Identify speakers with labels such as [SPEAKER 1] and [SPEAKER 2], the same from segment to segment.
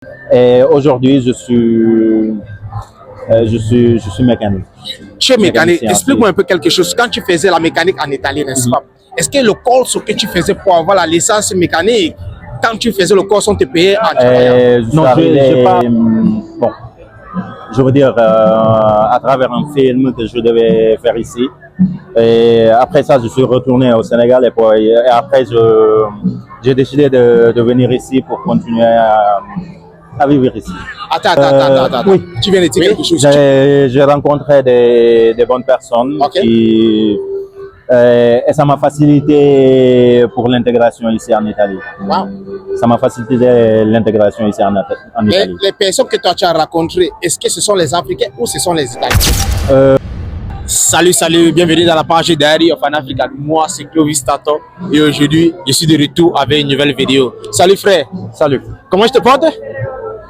[SPEAKER 1] Et aujourd'hui, je suis mécanique.
[SPEAKER 2] Tu es mécanique.
[SPEAKER 1] Mécanicien,
[SPEAKER 2] Explique-moi un peu quelque chose. Quand tu faisais la mécanique en Italie, n'est-ce pas? Est-ce que le cours que tu faisais pour avoir la licence mécanique, quand tu faisais le cours, on te payait en travaillant?
[SPEAKER 1] Je suis arrivé, bon, je veux dire, à travers un film que je devais faire ici. Et après ça, je suis retourné au Sénégal et après, j'ai décidé de venir ici pour continuer à vivre ici.
[SPEAKER 2] Attends.
[SPEAKER 1] Oui.
[SPEAKER 2] Tu viens de dire quelque chose.
[SPEAKER 1] J'ai rencontré des bonnes personnes
[SPEAKER 2] Ok.
[SPEAKER 1] et ça m'a facilité pour l'intégration ici en Italie.
[SPEAKER 2] Wow.
[SPEAKER 1] Ça m'a facilité l'intégration ici en Italie.
[SPEAKER 2] Les personnes que toi tu as rencontrées, est-ce que ce sont les Africains ou ce sont les Italiens? Salut, bienvenue dans la page Diary of an African. Moi, c'est Clovis Tato et aujourd'hui, je suis de retour avec une nouvelle vidéo. Salut frère.
[SPEAKER 1] Salut.
[SPEAKER 2] Comment je te porte?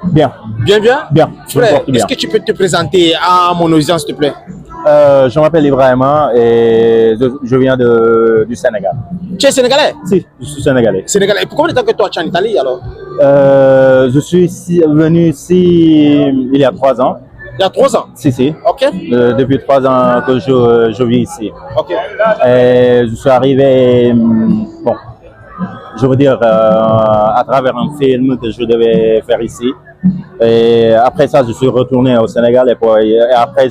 [SPEAKER 1] Bien.
[SPEAKER 2] Bien?
[SPEAKER 1] Bien.
[SPEAKER 2] Frère, est-ce que tu peux te présenter à mon audience, s'il te plaît?
[SPEAKER 1] Je m'appelle Ibrahima et je viens du Sénégal.
[SPEAKER 2] Tu es sénégalais?
[SPEAKER 1] Si, je suis sénégalais.
[SPEAKER 2] Sénégalais. Et pour combien de temps que toi tu es en Italie alors?
[SPEAKER 1] Je suis venu ici il y a 3 ans.
[SPEAKER 2] Il y a 3 ans?
[SPEAKER 1] Si.
[SPEAKER 2] Ok.
[SPEAKER 1] Depuis 3 ans que je vis ici.
[SPEAKER 2] Ok.
[SPEAKER 1] Et je suis arrivé, bon, je veux dire, à travers un film que je devais faire ici. Et après ça, je suis retourné au Sénégal et après,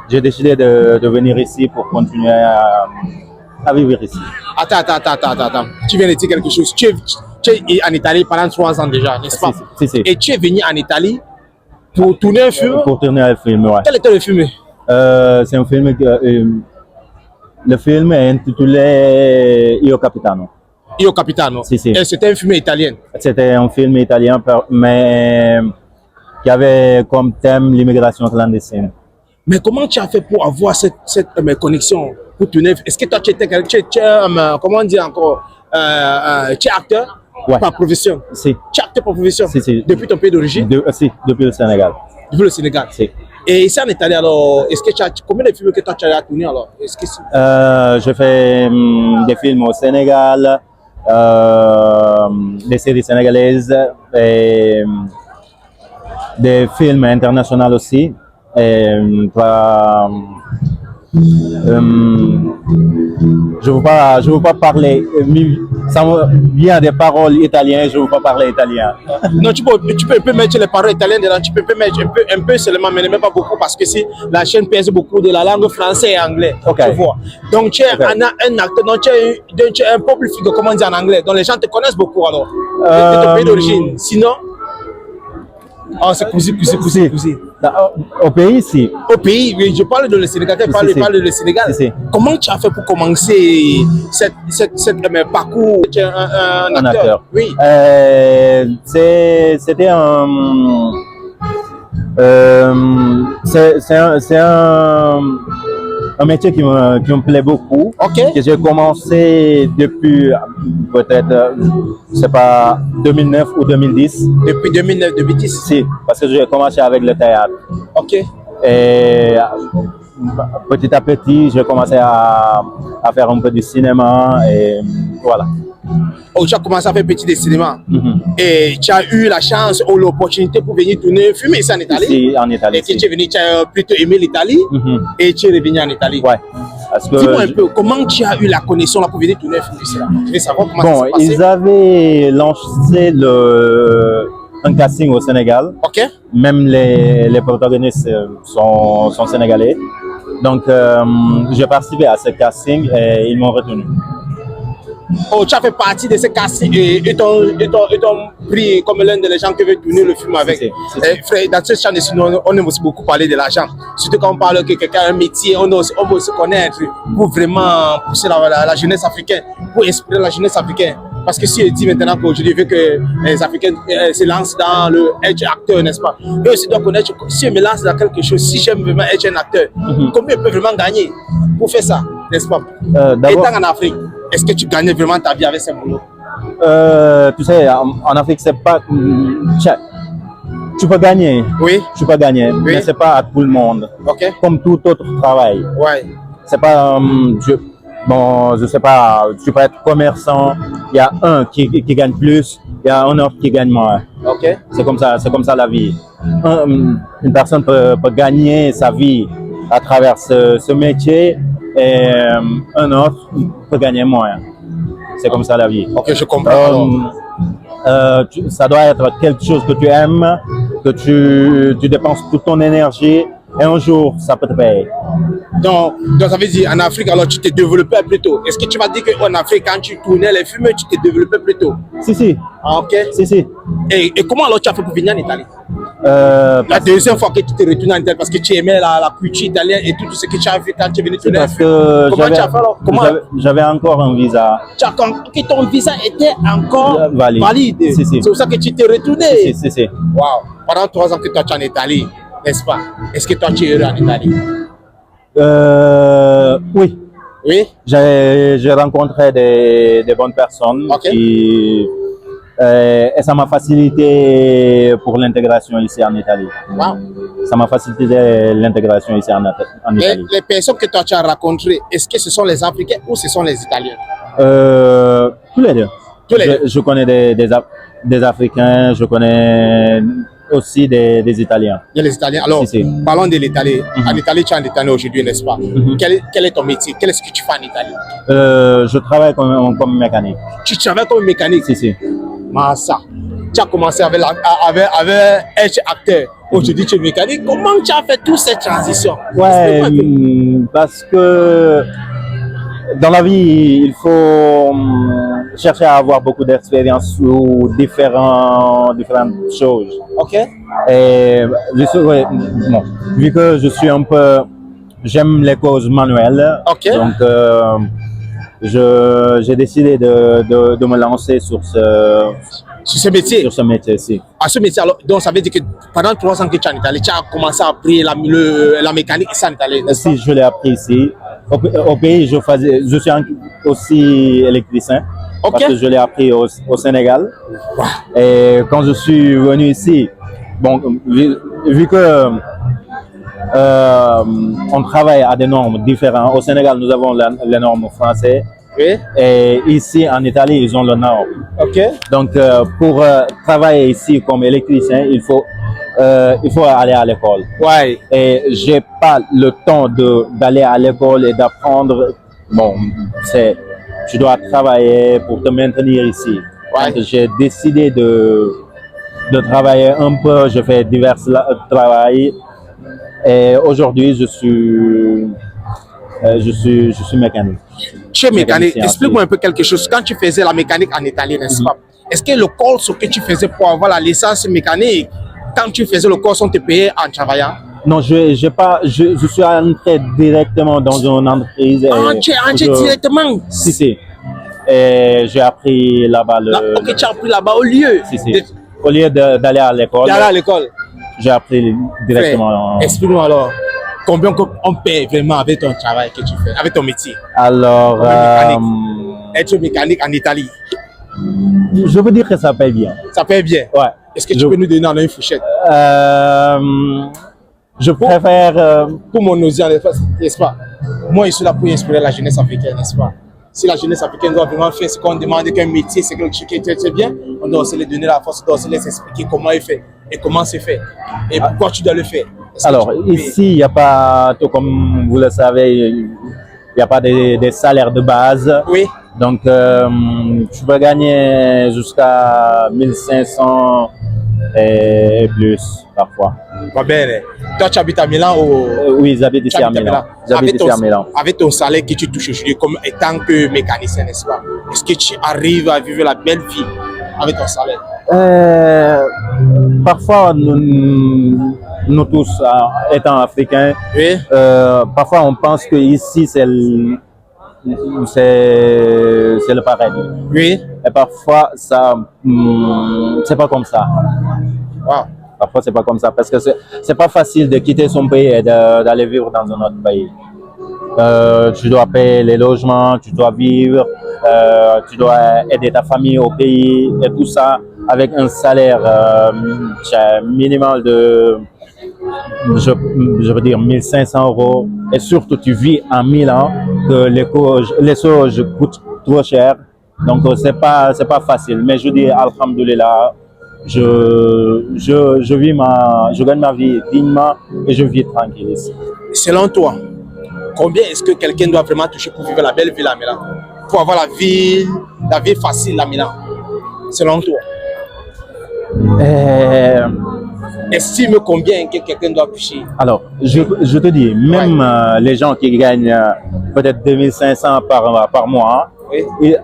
[SPEAKER 1] j'ai décidé de venir ici pour continuer à vivre ici.
[SPEAKER 2] Attends. Tu viens de dire quelque chose. Tu es en Italie pendant 3 ans déjà, n'est-ce pas?
[SPEAKER 1] Si.
[SPEAKER 2] Et tu es venu en Italie pour tourner un film?
[SPEAKER 1] Pour tourner un film, ouais.
[SPEAKER 2] Quel était le film?
[SPEAKER 1] C'est un film le film est intitulé Io Capitano.
[SPEAKER 2] Io Capitano.
[SPEAKER 1] Si.
[SPEAKER 2] Et c'était un film italien.
[SPEAKER 1] C'était un film italien, mais qui avait comme thème l'immigration clandestine.
[SPEAKER 2] Mais comment tu as fait pour avoir cette connexion pour tourner? Est-ce que toi tu étais comment dire encore, tu es acteur?
[SPEAKER 1] Ouais.
[SPEAKER 2] Par profession?
[SPEAKER 1] Si.
[SPEAKER 2] Tu es acteur par profession?
[SPEAKER 1] Si.
[SPEAKER 2] Depuis ton pays d'origine?
[SPEAKER 1] Si, depuis le Sénégal.
[SPEAKER 2] Depuis le Sénégal?
[SPEAKER 1] Si.
[SPEAKER 2] Et ici en Italie, alors, est-ce que combien de films que toi tu as tourné alors?
[SPEAKER 1] Je fais des films au Sénégal, des séries sénégalaises, et des films internationaux aussi. Et, je veux pas parler, ça me vient des paroles italiennes, je veux pas parler italien.
[SPEAKER 2] Non, tu peux mettre les paroles italiennes dedans, tu peux mettre un peu seulement, mais ne pas beaucoup parce que si la chaîne pèse beaucoup de la langue française et anglais,
[SPEAKER 1] Okay.
[SPEAKER 2] tu vois. Donc tu es un acteur, donc tu es un public figure, comment dire en anglais, donc les gens te connaissent beaucoup alors, de ton pays d'origine. Sinon, c'est cousu.
[SPEAKER 1] Au pays, si.
[SPEAKER 2] Au pays, oui, je parle de le Sénégal, je parle de le Sénégal.
[SPEAKER 1] Si.
[SPEAKER 2] Comment tu as fait pour commencer cette parcours? Tu es un acteur. Oui.
[SPEAKER 1] C'était c'est un métier qui me plaît beaucoup.
[SPEAKER 2] Ok.
[SPEAKER 1] Que j'ai commencé depuis peut-être, je sais pas, 2009 ou 2010.
[SPEAKER 2] Depuis 2009-2010?
[SPEAKER 1] Si, parce que j'ai commencé avec le théâtre.
[SPEAKER 2] Ok.
[SPEAKER 1] Et petit à petit, j'ai commencé à faire un peu du cinéma et voilà.
[SPEAKER 2] Oh, tu as commencé à faire petit des cinémas. Et tu as eu la chance ou l'opportunité pour venir tourner un film ici en Italie?
[SPEAKER 1] Ici, en Italie.
[SPEAKER 2] Et que tu es venu, tu as plutôt aimé l'Italie et tu es revenu en Italie.
[SPEAKER 1] Ouais. Parce que
[SPEAKER 2] dis-moi un peu, comment tu as eu la connexion là pour venir tourner un film ici là? Je veux savoir comment ça s'est passé.
[SPEAKER 1] Ils avaient lancé un casting au Sénégal.
[SPEAKER 2] Ok.
[SPEAKER 1] Même les protagonistes sont sénégalais. Donc, j'ai participé à ce casting et ils m'ont retenu.
[SPEAKER 2] Oh, tu as fait partie de ce casting et t'ont pris comme l'un des gens qui veut tourner le film avec. Frère, dans ce champ de cinéma, on aime aussi beaucoup parler de l'argent. Surtout quand on parle que quelqu'un a un métier, on veut aussi connaître pour vraiment pousser la jeunesse africaine, pour inspirer la jeunesse africaine. Parce que si je dis maintenant qu'aujourd'hui, vu que les Africains se lancent dans le être acteur, n'est-ce pas? Eux aussi doivent connaître, si je me lance dans quelque chose, si j'aime vraiment être un acteur, combien je peux vraiment gagner pour faire ça, n'est-ce pas? Étant en Afrique, est-ce que tu gagnes vraiment ta vie avec ce boulot?
[SPEAKER 1] Tu sais, en Afrique, c'est pas... Tu peux gagner.
[SPEAKER 2] Oui.
[SPEAKER 1] Tu peux gagner,
[SPEAKER 2] Oui.
[SPEAKER 1] mais c'est pas à tout le monde.
[SPEAKER 2] Ok.
[SPEAKER 1] Comme tout autre travail.
[SPEAKER 2] Ouais.
[SPEAKER 1] C'est pas... bon, je sais pas, tu peux être commerçant, il y a un qui gagne plus, il y a un autre qui gagne moins.
[SPEAKER 2] Ok.
[SPEAKER 1] C'est comme ça la vie. Une personne peut gagner sa vie à travers ce métier et un autre peut gagner moins. C'est comme ça la vie.
[SPEAKER 2] Ok, je comprends.
[SPEAKER 1] Ça doit être quelque chose que tu aimes, que tu dépenses toute ton énergie et un jour ça peut te payer.
[SPEAKER 2] Donc, ça veut dire en Afrique, alors tu t'es développé plus tôt. Est-ce que tu m'as dit qu'en Afrique, quand tu tournais les films, tu t'es développé plus tôt?
[SPEAKER 1] Si.
[SPEAKER 2] Ah, ok.
[SPEAKER 1] Si.
[SPEAKER 2] Et comment alors tu as fait pour venir en Italie? La
[SPEAKER 1] Parce
[SPEAKER 2] deuxième fois que tu t'es retourné en Italie parce que tu aimais la culture italienne et tout ce que tu as fait quand tu es venu tourner les films.
[SPEAKER 1] que
[SPEAKER 2] Comment tu as fait alors?
[SPEAKER 1] j'avais encore un visa.
[SPEAKER 2] Tu as que ton visa était encore valide.
[SPEAKER 1] Si.
[SPEAKER 2] C'est pour ça que tu t'es retourné.
[SPEAKER 1] Si.
[SPEAKER 2] Wow. Pendant 3 ans que toi tu es en Italie, n'est-ce pas? Est-ce que toi tu es heureux en Italie?
[SPEAKER 1] Oui.
[SPEAKER 2] Oui.
[SPEAKER 1] J'ai rencontré des bonnes personnes
[SPEAKER 2] Ok.
[SPEAKER 1] et ça m'a facilité pour l'intégration ici en Italie.
[SPEAKER 2] Wow.
[SPEAKER 1] Ça m'a facilité l'intégration ici en Italie.
[SPEAKER 2] Les personnes que toi tu as rencontrées, est-ce que ce sont les Africains ou ce sont les Italiens?
[SPEAKER 1] Tous les deux.
[SPEAKER 2] Tous les deux.
[SPEAKER 1] Je connais des Africains, je connais aussi des Italiens.
[SPEAKER 2] Il y a les Italiens. Alors,
[SPEAKER 1] Si.
[SPEAKER 2] parlons de l'Italie. En Italie, tu es en Italie aujourd'hui, n'est-ce pas? Quel est ton métier? Quel est ce que tu fais en Italie?
[SPEAKER 1] Je travaille comme mécanique.
[SPEAKER 2] Tu travailles comme mécanique?
[SPEAKER 1] Si.
[SPEAKER 2] Massa. Tu as commencé avec être acteur. Aujourd'hui, tu es mécanique. Comment tu as fait toute cette transition?
[SPEAKER 1] Ouais, parce que dans la vie, il faut chercher à avoir beaucoup d'expérience sur différentes choses.
[SPEAKER 2] Ok.
[SPEAKER 1] Et vu que j'aime les causes manuelles,
[SPEAKER 2] Ok.
[SPEAKER 1] donc j'ai décidé de me lancer sur
[SPEAKER 2] ce métier.
[SPEAKER 1] ce métier-ci.
[SPEAKER 2] À ce métier, alors, donc ça veut dire que pendant 3 ans que tu es en Italie, tu as commencé à apprendre la mécanique ici en Italie, n'est-ce pas?
[SPEAKER 1] Si je l'ai appris ici. Au pays, je suis aussi électricien.
[SPEAKER 2] Ok.
[SPEAKER 1] Parce que je l'ai appris au Sénégal. Et quand je suis venu ici, bon, vu que on travaille à des normes différentes. Au Sénégal, nous avons les normes françaises.
[SPEAKER 2] Oui.
[SPEAKER 1] Et ici, en Italie, ils ont le norme.
[SPEAKER 2] Ok.
[SPEAKER 1] Donc, pour travailler ici comme électricien, il faut aller à l'école.
[SPEAKER 2] Ouais.
[SPEAKER 1] Et j'ai pas le temps d'aller à l'école et d'apprendre. Bon, tu dois travailler pour te maintenir ici.
[SPEAKER 2] Ouais.
[SPEAKER 1] Donc, j'ai décidé de travailler un peu. Je fais divers travaux. Et aujourd'hui, je suis mécanique.
[SPEAKER 2] Tu es mécanique.
[SPEAKER 1] Mécanicien,
[SPEAKER 2] Explique-moi un peu quelque chose. Quand tu faisais la mécanique en Italie, n'est-ce pas? Est-ce que le cours que tu faisais pour avoir la licence mécanique, quand tu faisais le cours, on te payait en travaillant?
[SPEAKER 1] Non, je suis entré directement dans une entreprise.
[SPEAKER 2] Tu es entré directement?
[SPEAKER 1] Si. Et j'ai appris là-bas
[SPEAKER 2] Ok, tu as appris là-bas au lieu?
[SPEAKER 1] Si. Au lieu d'aller à l'école.
[SPEAKER 2] D'aller à l'école?
[SPEAKER 1] J'ai appris directement.
[SPEAKER 2] Explique-moi alors. Combien on paye vraiment avec ton travail que tu fais, avec ton métier?
[SPEAKER 1] Alors,
[SPEAKER 2] être mécanique en Italie.
[SPEAKER 1] Je veux dire que ça paye bien.
[SPEAKER 2] Ça paye bien?
[SPEAKER 1] Ouais.
[SPEAKER 2] Est-ce que tu peux nous donner en une fourchette?
[SPEAKER 1] Je préfère...
[SPEAKER 2] Pour mon audience, n'est-ce pas? Moi, je suis là pour inspirer la jeunesse africaine, n'est-ce pas? Si la jeunesse africaine doit vraiment faire ce qu'on demande qu'un métier, c'est quelque chose qui est très bien, on doit aussi leur donner la force, on doit aussi les expliquer comment il fait et comment c'est fait et pourquoi tu dois le faire.
[SPEAKER 1] Alors, ici, il n'y a pas, tout comme vous le savez, il n'y a pas des salaires de base.
[SPEAKER 2] Oui.
[SPEAKER 1] Donc, tu peux gagner jusqu'à 1500 et plus parfois.
[SPEAKER 2] Va bene. Toi, tu habites à Milan ou...
[SPEAKER 1] Oui, j'habite ici à Milan. J'habite ici à Milan.
[SPEAKER 2] Avec ton salaire que tu touches aujourd'hui comme étant que mécanicien, n'est-ce pas? Est-ce que tu arrives à vivre la belle vie avec ton salaire?
[SPEAKER 1] Parfois, nous tous, étant africains,
[SPEAKER 2] oui.
[SPEAKER 1] Parfois on pense que ici c'est le paradis.
[SPEAKER 2] Oui.
[SPEAKER 1] Et parfois, c'est pas comme ça.
[SPEAKER 2] Wow.
[SPEAKER 1] Parfois, c'est pas comme ça parce que c'est pas facile de quitter son pays et d'aller vivre dans un autre pays. Tu dois payer les logements, tu dois vivre, tu dois aider ta famille au pays et tout ça avec un salaire minimal de, je veux dire, 1500 €. Et surtout, tu vis en Milan, que les choses coûtent trop cher. Donc, c'est pas facile. Mais je dis, alhamdoulilah, je gagne ma vie dignement et je vis tranquille ici.
[SPEAKER 2] Selon toi, combien est-ce que quelqu'un doit vraiment toucher pour vivre la belle vie à Milan? Pour avoir la vie facile à Milan? Selon toi? Estime combien que quelqu'un doit toucher?
[SPEAKER 1] Alors, je te dis, même les gens qui gagnent peut-être 2500 par mois,
[SPEAKER 2] Oui.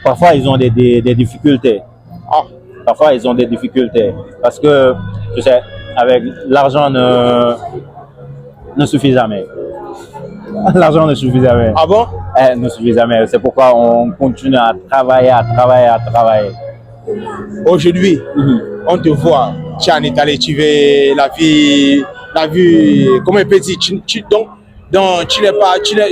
[SPEAKER 1] parfois ils ont des difficultés.
[SPEAKER 2] Ah,
[SPEAKER 1] Parfois ils ont des difficultés parce que, tu sais, avec l'argent ne suffit jamais. L'argent ne suffit jamais.
[SPEAKER 2] ah bon?
[SPEAKER 1] Ne suffit jamais. C'est pourquoi on continue à travailler.
[SPEAKER 2] Aujourd'hui, on te voit, tu es en Italie, tu veux la vie, comment on peut dire,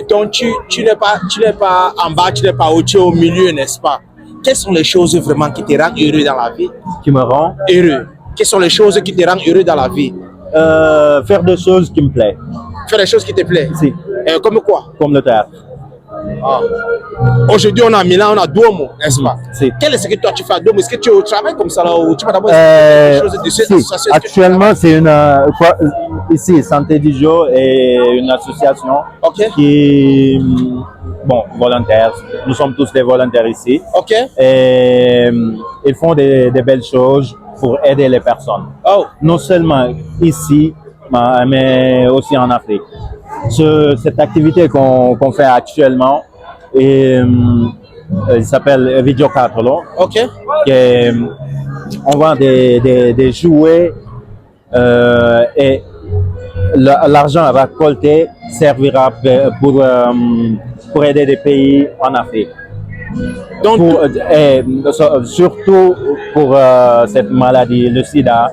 [SPEAKER 2] donc tu n'es pas en bas, tu n'es pas au milieu, n'est-ce pas? Quelles sont les choses vraiment qui te rendent heureux dans la vie?
[SPEAKER 1] Qui me rend
[SPEAKER 2] Heureux. Quelles sont les choses qui te rendent heureux dans la vie?
[SPEAKER 1] faire des choses qui me plaisent.
[SPEAKER 2] Faire des choses qui te plaisent.
[SPEAKER 1] Si,
[SPEAKER 2] Comme quoi?
[SPEAKER 1] comme le théâtre.
[SPEAKER 2] Ah. Aujourd'hui, on a Milan, on a Duomo, n'est-ce pas?
[SPEAKER 1] Si.
[SPEAKER 2] Quel est ce que toi tu fais à Duomo? Est-ce que tu travailles comme ça là ou tu vas d'abord quelque chose de
[SPEAKER 1] Si.
[SPEAKER 2] association?
[SPEAKER 1] Actuellement, c'est ici, Santé Dijon est une association
[SPEAKER 2] Ok.
[SPEAKER 1] qui, bon, volontaire. Nous sommes tous des volontaires ici.
[SPEAKER 2] Ok.
[SPEAKER 1] Et ils font des belles choses pour aider les personnes.
[SPEAKER 2] Oh.
[SPEAKER 1] Non seulement ici, mais aussi en Afrique. Cette activité qu'on fait actuellement, il s'appelle Video Cartolo.
[SPEAKER 2] Ok.
[SPEAKER 1] On vend des jouets et l'argent récolté servira pour aider des pays en Afrique.
[SPEAKER 2] Donc,
[SPEAKER 1] Surtout pour cette maladie, le sida.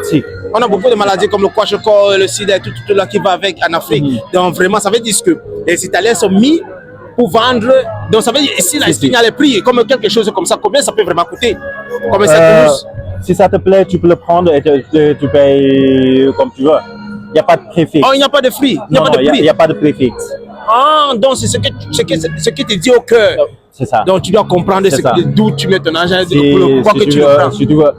[SPEAKER 1] Si.
[SPEAKER 2] on a beaucoup de maladies comme le kwashiorkor, le sida, tout là qui va avec en Afrique. Donc vraiment, ça veut dire que les Italiens sont mis pour vendre. Donc ça veut dire ici, là, il y a les prix, comme quelque chose comme ça, combien ça peut vraiment coûter? Combien ça coûte?
[SPEAKER 1] Si ça te plaît, tu peux le prendre et tu payes comme tu veux. Il n'y a pas de prix fixe.
[SPEAKER 2] Oh, il n'y a pas de prix. Il n'y a
[SPEAKER 1] Non,
[SPEAKER 2] pas de prix.
[SPEAKER 1] il n'y a pas de prix fixe.
[SPEAKER 2] Ah, donc c'est ce que te dit au cœur.
[SPEAKER 1] C'est ça.
[SPEAKER 2] Donc tu dois comprendre
[SPEAKER 1] C'est ça.
[SPEAKER 2] d'où tu mets ton argent,
[SPEAKER 1] Si
[SPEAKER 2] pourquoi que tu le prends.
[SPEAKER 1] si tu veux,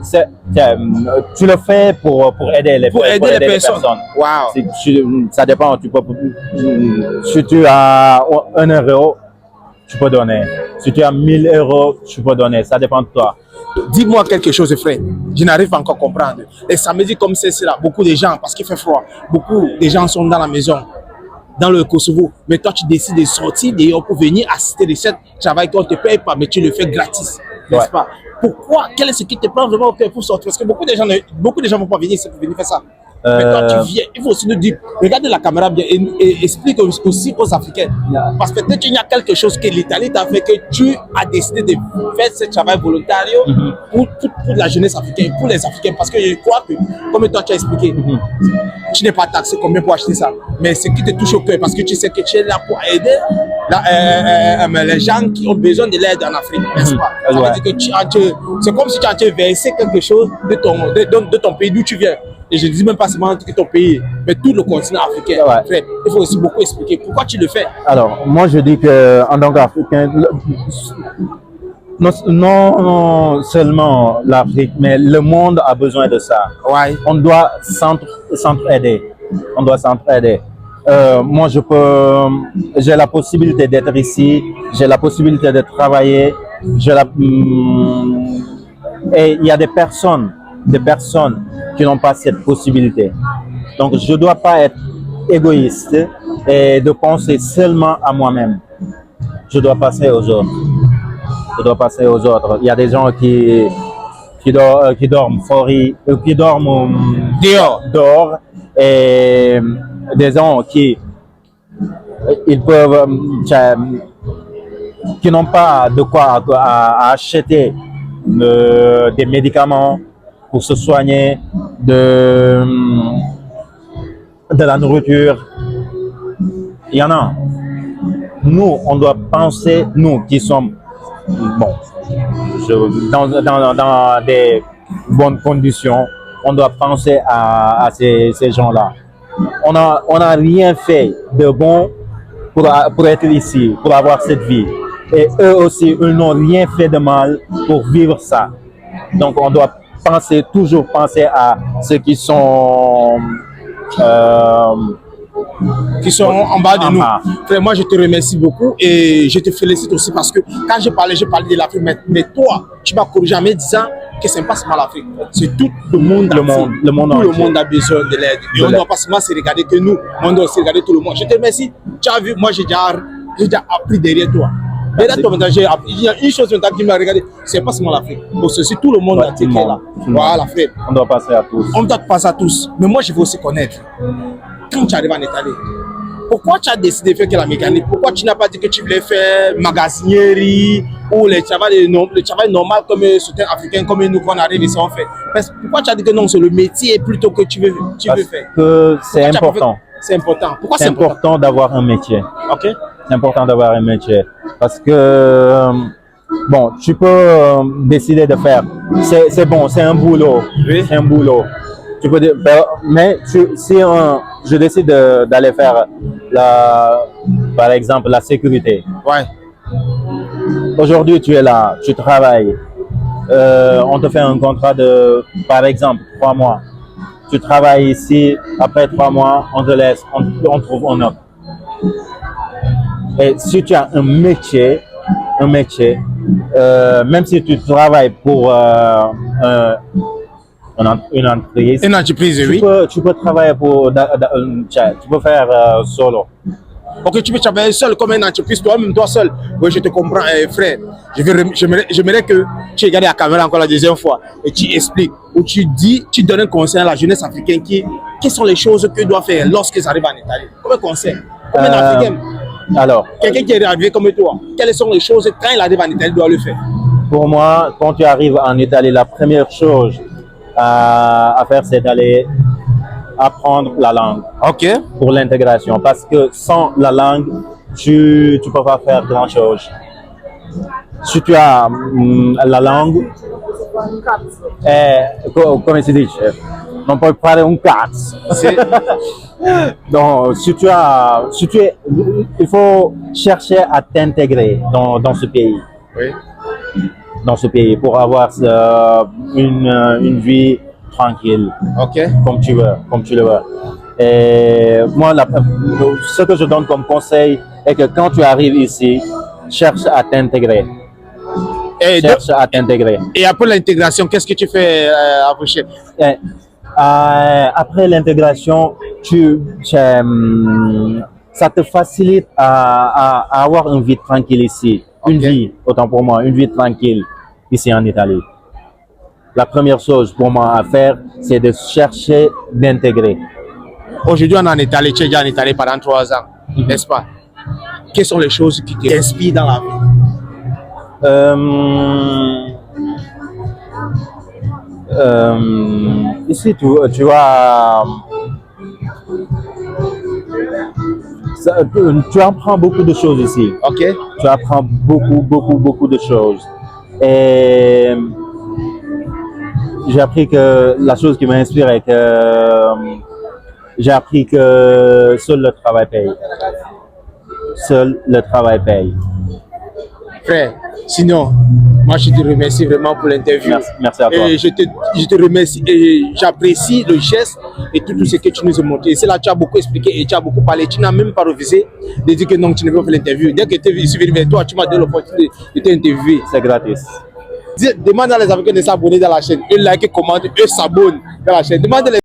[SPEAKER 1] tu le fais pour aider les,
[SPEAKER 2] Pour aider les personnes. Wow.
[SPEAKER 1] Ça dépend. Si tu as 1 euro, tu peux donner. Si tu as 1000 euros, tu peux donner. Ça dépend de toi.
[SPEAKER 2] Dis-moi quelque chose, frère. Je n'arrive pas encore à comprendre. Les samedis comme c'est là, beaucoup de gens, parce qu'il fait froid, beaucoup de gens sont dans la maison, dans le Kosovo. Mais toi, tu décides de sortir dehors pour venir assister à ce travail qu'on ne te paye pas, mais tu le fais gratis. N'est-ce pas? Pourquoi? Quel est ce qui te prend vraiment au cœur pour sortir? Parce que beaucoup de gens ne vont pas venir ici pour venir faire ça. Mais toi, tu viens. Il faut aussi nous dire, regardez la caméra bien et explique aussi aux Africains. Parce que peut-être qu'il y a quelque chose que l'Italie t'a fait que tu as décidé de faire ce travail volontaire pour la jeunesse africaine, pour les Africains. Parce que je crois que, comme toi tu as expliqué, tu n'es pas taxé combien pour acheter ça. Mais ce qui te touche au cœur, parce que tu sais que tu es là pour aider les gens qui ont besoin de l'aide en Afrique, n'est-ce pas? Ça veut dire que c'est comme si tu as versé quelque chose de ton pays d'où tu viens. Et je ne dis même pas seulement que ton pays, mais tout le continent africain. Frère, il faut aussi beaucoup expliquer pourquoi tu le fais.
[SPEAKER 1] Alors, moi je dis qu'en tant qu'Africain, non seulement l'Afrique, mais le monde a besoin de ça.
[SPEAKER 2] Ouais.
[SPEAKER 1] On doit s'entraider. On doit s'entraider. Moi, j'ai la possibilité d'être ici, j'ai la possibilité de travailler, et il y a des personnes qui n'ont pas cette possibilité. Donc, je ne dois pas être égoïste et de penser seulement à moi-même. Je dois passer aux autres. Je dois passer aux autres. Il y a des gens qui dorment qui dorment dehors et des gens qui n'ont pas de quoi à acheter des médicaments pour se soigner, de la nourriture. Il y en a. Nous, on doit penser, nous qui sommes dans des bonnes conditions, on doit penser à ces gens-là. On n'a rien fait de bon pour être ici, pour avoir cette vie. Et eux aussi, ils n'ont rien fait de mal pour vivre ça. Donc, on doit toujours penser à ceux qui sont
[SPEAKER 2] en bas de nous.
[SPEAKER 1] bas.
[SPEAKER 2] Frère, moi, je te remercie beaucoup et je te félicite aussi parce que quand je parlais de l'Afrique, mais toi, tu m'as corrigé en me disant que ce n'est pas seulement l'Afrique, c'est tout le monde.
[SPEAKER 1] Le monde
[SPEAKER 2] tout le
[SPEAKER 1] entier.
[SPEAKER 2] monde a besoin de l'aide. Et on ne doit pas seulement se regarder que nous, on doit aussi regarder tout le monde. Je te remercie. Tu as vu, moi, j'ai déjà appris derrière toi. Derrière toi, maintenant, il y a une chose maintenant qui m'a regardé, c'est pas seulement l'Afrique. C'est tout le monde entier qui est là. Voilà, frère.
[SPEAKER 1] On doit passer à tous.
[SPEAKER 2] On doit passer à tous. Mais moi, je veux aussi connaître. Quand tu arrives en Italie, pourquoi tu as décidé de faire que la mécanique? Pourquoi tu n'as pas dit que tu voulais faire magasinerie ou le travail normal comme certains Africains, comme nous, qu'on arrive ici, on fait? Pourquoi tu as dit que non, c'est le métier plutôt que tu veux faire?
[SPEAKER 1] Que c'est important.
[SPEAKER 2] C'est important. Pourquoi
[SPEAKER 1] c'est important d'avoir un métier.
[SPEAKER 2] Ok.
[SPEAKER 1] C'est important d'avoir un métier. Parce que, bon, tu peux décider de faire. C'est bon, c'est un boulot.
[SPEAKER 2] Oui.
[SPEAKER 1] C'est un boulot. Tu peux dire, mais si je décide d'aller faire, par exemple, la sécurité.
[SPEAKER 2] Ouais.
[SPEAKER 1] Aujourd'hui, tu es là, tu travailles. On te fait un contrat de, par exemple, 3 mois. Tu travailles ici, après 3 mois, on te laisse, on trouve un autre. Et si tu as un métier, même si tu travailles pour une entreprise.
[SPEAKER 2] Une entreprise, oui.
[SPEAKER 1] Tu peux travailler pour, tu peux faire solo.
[SPEAKER 2] Ok, tu peux travailler seul comme une entreprise, toi-même, toi seul. Oui, je te comprends, frère. J'aimerais que tu regardes la caméra encore la deuxième fois et tu expliques, ou tu donnes un conseil à la jeunesse africaine quelles sont les choses qu'ils doivent faire lorsqu'ils arrivent en Italie. Comme un conseil, comme un Africain.
[SPEAKER 1] Alors,
[SPEAKER 2] quelqu'un qui est arrivé comme toi, quelles sont les choses quand il arrive en Italie, il doit le faire?
[SPEAKER 1] Pour moi, quand tu arrives en Italie, la première chose à faire, c'est d'aller apprendre la langue.
[SPEAKER 2] Ok.
[SPEAKER 1] Pour l'intégration. Parce que sans la langue, tu ne peux pas faire grand-chose. Si tu as la langue, comme tu dis, on peut parler un cazzo. Donc, il faut chercher à t'intégrer dans ce pays.
[SPEAKER 2] Oui.
[SPEAKER 1] Dans ce pays pour avoir une vie tranquille.
[SPEAKER 2] Ok.
[SPEAKER 1] Comme tu le veux. Et moi, ce que je donne comme conseil est que quand tu arrives ici, cherche à t'intégrer. Cherche à t'intégrer.
[SPEAKER 2] Et après l'intégration, qu'est-ce que tu fais à Bruxelles?
[SPEAKER 1] Après l'intégration, ça te facilite à avoir une vie tranquille ici. Okay. Une vie, autant pour moi, une vie tranquille ici en Italie. La première chose pour moi à faire, c'est de chercher d'intégrer.
[SPEAKER 2] Aujourd'hui, on est en Italie, tu es déjà en Italie pendant 3 ans, n'est-ce pas? Quelles sont les choses qui t'inspirent dans la
[SPEAKER 1] vie? Ici, tu vois, tu apprends beaucoup de choses ici.
[SPEAKER 2] Ok.
[SPEAKER 1] Tu apprends beaucoup de choses. Et j'ai appris que la chose qui m'inspire est que j'ai appris que seul le travail paye. Seul le travail paye.
[SPEAKER 2] Frère, sinon, moi je te remercie vraiment pour l'interview.
[SPEAKER 1] Merci à toi.
[SPEAKER 2] Et je te remercie et j'apprécie le geste et tout ce que tu nous as montré. C'est là que tu as beaucoup expliqué et tu as beaucoup parlé. Tu n'as même pas refusé de dire que non, tu ne veux pas faire l'interview. Dès que tu es venu vers toi, tu m'as donné l'opportunité de t'interviewer.
[SPEAKER 1] C'est gratis.
[SPEAKER 2] Demande à les Africains de s'abonner dans la chaîne. Eux like, commentent, eux s'abonnent dans la chaîne. Demande les